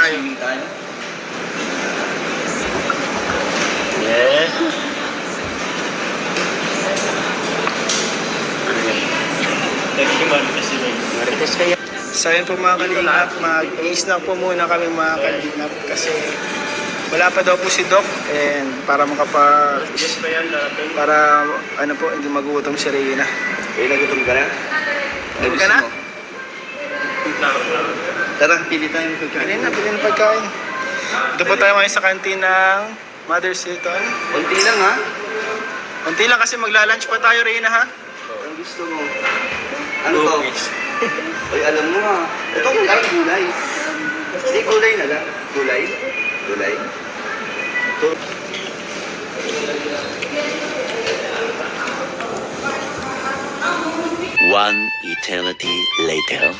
tayo. Yes. Marites kayo. So yun po mga kalingap, mag-i-snack po muna kami mga kalingap kasi wala pa daw po si Doc and para para ano po, hindi magutom si Reyna. Nagutom ka na? Gutom ka na? Tara, pili tayo ng pagkain. Bilhin na pagkain. Ito po tayo ngayon sa kantin ng Mother's Hilton. Unti lang ha? Unti lang kasi magla-lunch pa tayo, Reyna, ha? Ang gusto mo. Ano to? Uy, alam mo ha. Ito gulay, gulay. Hindi, gulay na lang. Gulay? Gulay? One eternity later.